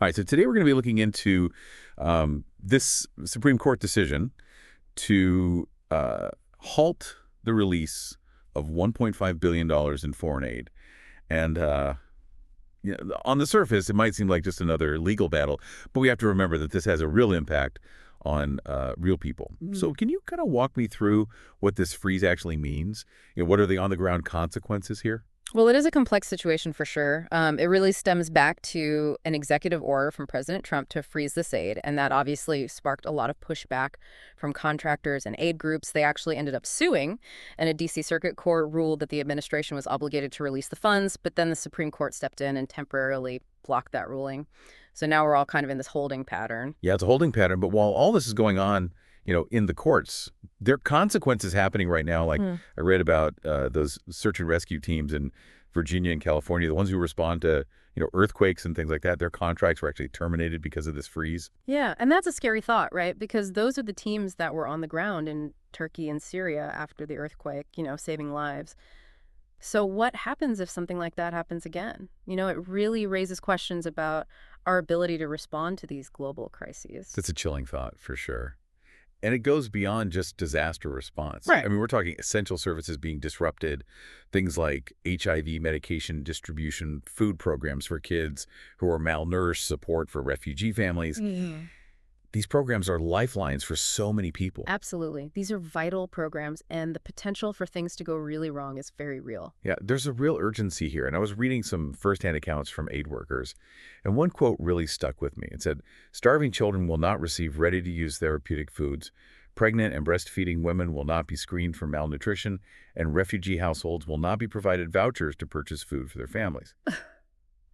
All right, so today we're going to be looking into this Supreme Court decision to halt the release of $1.5 billion in foreign aid. And on the surface, it might seem like just another legal battle, but we have to remember that this has a real impact on real people. So can you kind of walk me through what this freeze actually means? What are the on-the-ground consequences here? Well, it is a complex situation for sure. It really stems back to an executive order from President Trump to freeze this aid, and that obviously sparked a lot of pushback from contractors and aid groups. They actually ended up suing, and a D.C. Circuit Court ruled that the administration was obligated to release the funds, but then the Supreme Court stepped in and temporarily blocked that ruling. So now we're all kind of in this holding pattern. Yeah, it's a holding pattern, but while all this is going on, in the courts, there are consequences happening right now. Like I read about those search and rescue teams in Virginia and California, the ones who respond to, earthquakes and things like that. Their contracts were actually terminated because of this freeze. Yeah, and that's a scary thought, right? Because those are the teams that were on the ground in Turkey and Syria after the earthquake, saving lives. So what happens if something like that happens again? It really raises questions about our ability to respond to these global crises. That's a chilling thought, for sure. And it goes beyond just disaster response. Right. I mean, we're talking essential services being disrupted, things like HIV medication distribution, food programs for kids who are malnourished, support for refugee families. These programs are lifelines for so many people. Absolutely. These are vital programs, and the potential for things to go really wrong is very real. Yeah, there's a real urgency here. And I was reading some firsthand accounts from aid workers, and one quote really stuck with me. It said, "Starving children will not receive ready-to-use therapeutic foods. Pregnant and breastfeeding women will not be screened for malnutrition, and refugee households will not be provided vouchers to purchase food for their families."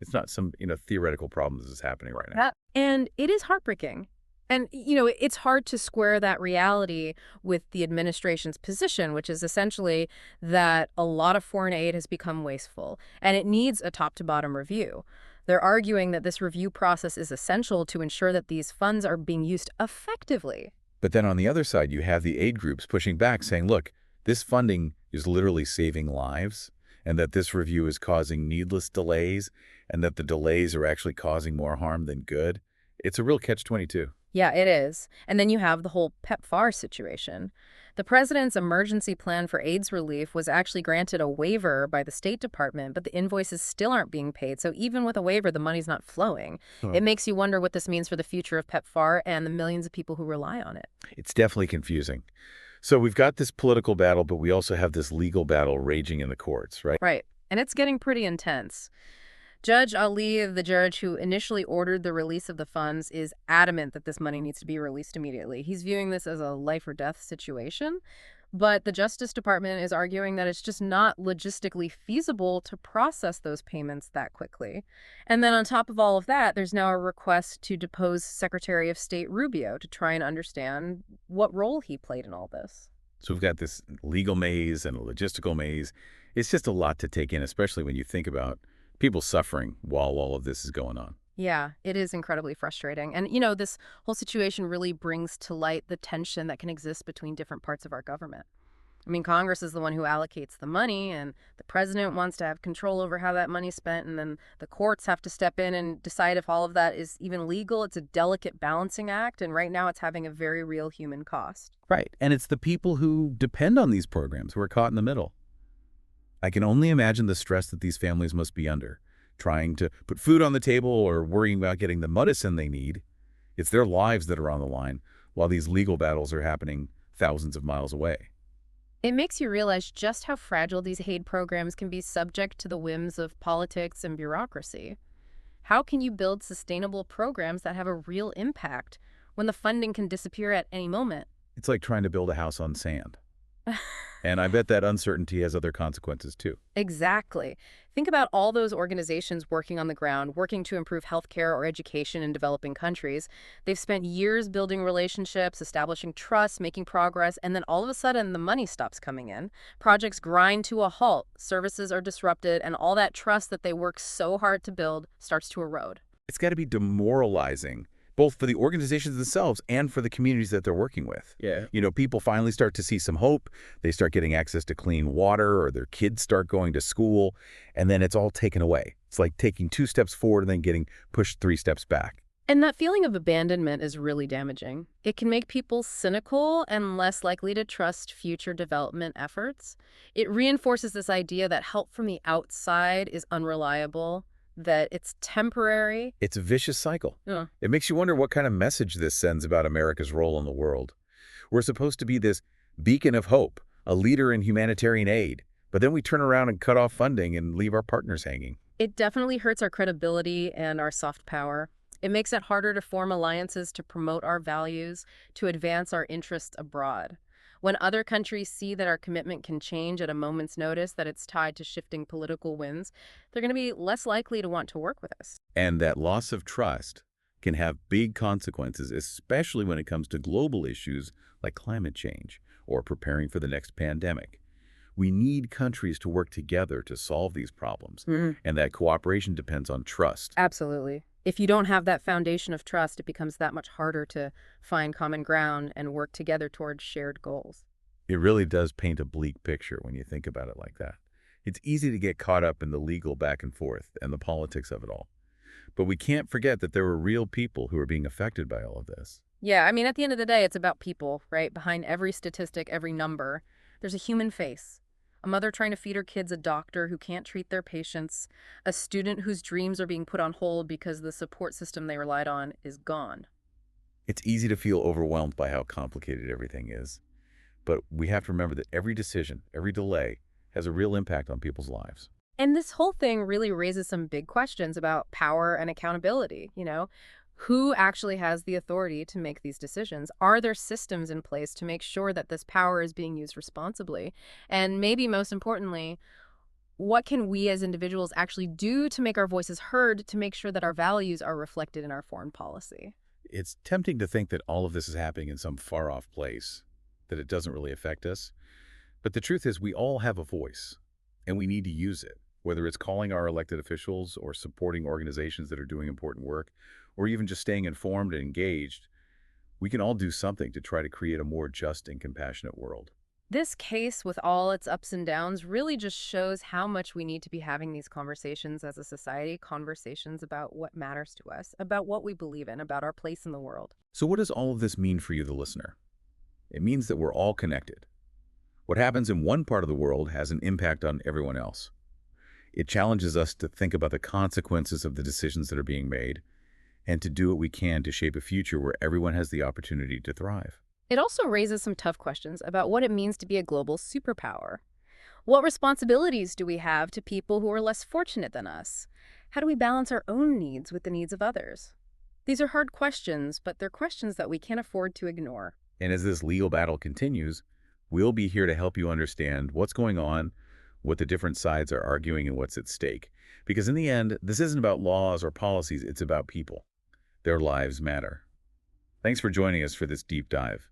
It's not some, theoretical problem that is happening right now. And it is heartbreaking. And, it's hard to square that reality with the administration's position, which is essentially that a lot of foreign aid has become wasteful, and it needs a top-to-bottom review. They're arguing that this review process is essential to ensure that these funds are being used effectively. But then on the other side, you have the aid groups pushing back, saying, look, this funding is literally saving lives, and that this review is causing needless delays, and that the delays are actually causing more harm than good. It's a real catch-22. Yeah, it is. And then you have the whole PEPFAR situation. The president's emergency plan for AIDS relief was actually granted a waiver by the State Department, but the invoices still aren't being paid. So even with a waiver, the money's not flowing. It makes you wonder what this means for the future of PEPFAR and the millions of people who rely on it. It's definitely confusing. So we've got this political battle, but we also have this legal battle raging in the courts, right? Right. And it's getting pretty intense. Judge Ali, the judge who initially ordered the release of the funds, is adamant that this money needs to be released immediately. He's viewing this as a life or death situation, but the Justice Department is arguing that it's just not logistically feasible to process those payments that quickly. And then on top of all of that, there's now a request to depose Secretary of State Rubio to try and understand what role he played in all this. So we've got this legal maze and a logistical maze. It's just a lot to take in, especially when you think about people suffering while all of this is going on. Yeah, it is incredibly frustrating. And, this whole situation really brings to light the tension that can exist between different parts of our government. I mean, Congress is the one who allocates the money, and the president wants to have control over how that money's spent, and then the courts have to step in and decide if all of that is even legal. It's a delicate balancing act, and right now it's having a very real human cost. Right, and it's the people who depend on these programs who are caught in the middle. I can only imagine the stress that these families must be under, trying to put food on the table or worrying about getting the medicine they need. It's their lives that are on the line, while these legal battles are happening thousands of miles away. It makes you realize just how fragile these aid programs can be subject to the whims of politics and bureaucracy. How can you build sustainable programs that have a real impact when the funding can disappear at any moment? It's like trying to build a house on sand. And I bet that uncertainty has other consequences, too. Exactly. Think about all those organizations working on the ground, working to improve healthcare or education in developing countries. They've spent years building relationships, establishing trust, making progress, and then all of a sudden the money stops coming in. Projects grind to a halt, services are disrupted, and all that trust that they work so hard to build starts to erode. It's got to be demoralizing both for the organizations themselves and for the communities that they're working with. Yeah. People finally start to see some hope. They start getting access to clean water, or their kids start going to school, and then it's all taken away. It's like taking 2 steps forward and then getting pushed 3 steps back. And that feeling of abandonment is really damaging. It can make people cynical and less likely to trust future development efforts. It reinforces this idea that help from the outside is unreliable, that it's temporary. It's a vicious cycle. Yeah. It makes you wonder what kind of message this sends about America's role in the world. We're supposed to be this beacon of hope, a leader in humanitarian aid, but then we turn around and cut off funding and leave our partners hanging. It definitely hurts our credibility and our soft power. It makes it harder to form alliances to promote our values, to advance our interests abroad. When other countries see that our commitment can change at a moment's notice, that it's tied to shifting political winds, they're going to be less likely to want to work with us. And that loss of trust can have big consequences, especially when it comes to global issues like climate change or preparing for the next pandemic. We need countries to work together to solve these problems, and that cooperation depends on trust. Absolutely. If you don't have that foundation of trust, it becomes that much harder to find common ground and work together towards shared goals. It really does paint a bleak picture when you think about it like that. It's easy to get caught up in the legal back and forth and the politics of it all. But we can't forget that there were real people who are being affected by all of this. Yeah, I mean, at the end of the day, it's about people, right? Behind every statistic, every number, there's a human face. A mother trying to feed her kids, a doctor who can't treat their patients, a student whose dreams are being put on hold because the support system they relied on is gone. It's easy to feel overwhelmed by how complicated everything is. But we have to remember that every decision, every delay, has a real impact on people's lives. And this whole thing really raises some big questions about power and accountability, Who actually has the authority to make these decisions? Are there systems in place to make sure that this power is being used responsibly? And maybe most importantly, what can we as individuals actually do to make our voices heard, to make sure that our values are reflected in our foreign policy? It's tempting to think that all of this is happening in some far-off place, that it doesn't really affect us. But the truth is we all have a voice, and we need to use it, whether it's calling our elected officials or supporting organizations that are doing important work, or even just staying informed and engaged. We can all do something to try to create a more just and compassionate world. This case, with all its ups and downs, really just shows how much we need to be having these conversations as a society, conversations about what matters to us, about what we believe in, about our place in the world. So what does all of this mean for you, the listener? It means that we're all connected. What happens in one part of the world has an impact on everyone else. It challenges us to think about the consequences of the decisions that are being made, and to do what we can to shape a future where everyone has the opportunity to thrive. It also raises some tough questions about what it means to be a global superpower. What responsibilities do we have to people who are less fortunate than us? How do we balance our own needs with the needs of others? These are hard questions, but they're questions that we can't afford to ignore. And as this legal battle continues, we'll be here to help you understand what's going on, what the different sides are arguing, and what's at stake. Because in the end, this isn't about laws or policies, it's about people. Their lives matter. Thanks for joining us for this deep dive.